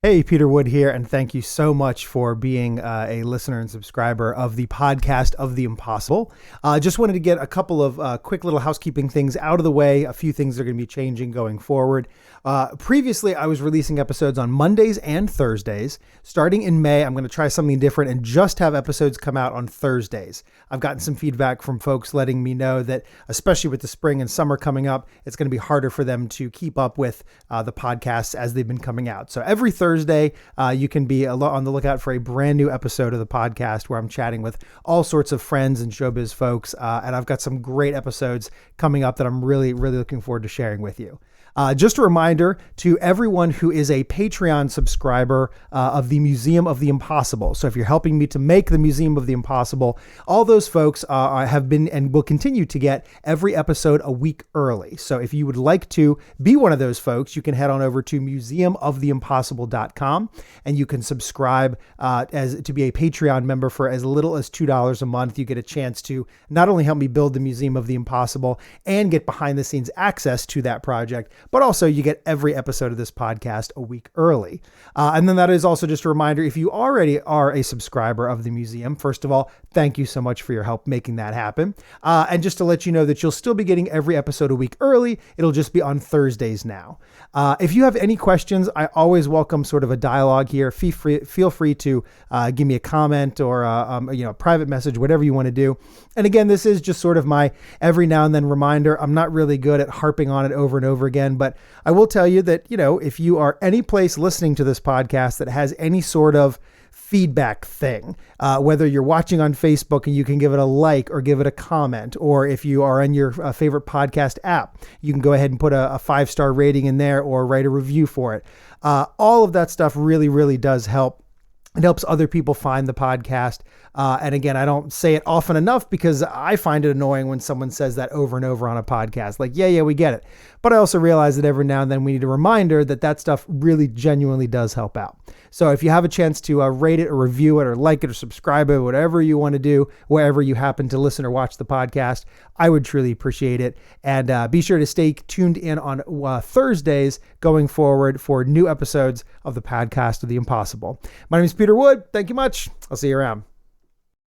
Hey, Peter Wood here, and thank you so much for being a listener and subscriber of the podcast of the Impossible. Just wanted to get a couple of quick little housekeeping things out of the way. A few things are going to be changing going forward. Previously, I was releasing episodes on Mondays and Thursdays. Starting in May, I'm going to try something different and just have episodes come out on Thursdays. I've gotten some feedback from folks letting me know that, especially with the spring and summer coming up, it's going to be harder for them to keep up with the podcasts as they've been coming out. So every Thursday, you can be on the lookout for a brand new episode of the podcast where I'm chatting with all sorts of friends and showbiz folks. And I've got some great episodes coming up that I'm really, really looking forward to sharing with you. Just a reminder to everyone who is a Patreon subscriber of the Museum of the Impossible. So if you're helping me to make the Museum of the Impossible, all those folks have been and will continue to get every episode a week early. So if you would like to be one of those folks, you can head on over to museumoftheimpossible.com and you can subscribe as to be a Patreon member for as little as $2 a month. You get a chance to not only help me build the Museum of the Impossible and get behind the scenes access to that project, but also you get every episode of this podcast a week early. And then that is also just a reminder, if you already are a subscriber of the museum, first of all, thank you so much for your help making that happen. And just to let you know that you'll still be getting every episode a week early. It'll just be on Thursdays now. If you have any questions, I always welcome sort of a dialogue here. Feel free to give me a comment or a private message, whatever you want to do. And again, this is just sort of my every now and then reminder. I'm not really good at harping on it over and over again, but I will tell you that, if you are any place listening to this podcast that has any sort of feedback thing, whether you're watching on Facebook and you can give it a like or give it a comment, or if you are on your favorite podcast app, you can go ahead and put a 5-star rating in there or write a review for it. All of that stuff really, really does help. It helps other people find the podcast. And again, I don't say it often enough because I find it annoying when someone says that over and over on a podcast. Like, yeah, we get it. But I also realize that every now and then we need a reminder that stuff really genuinely does help out. So if you have a chance to rate it or review it or like it or subscribe it, whatever you want to do, wherever you happen to listen or watch the podcast, I would truly appreciate it. And be sure to stay tuned in on Thursdays going forward for new episodes of the podcast of the Impossible. My name is Peter Wood. Thank you much. I'll see you around.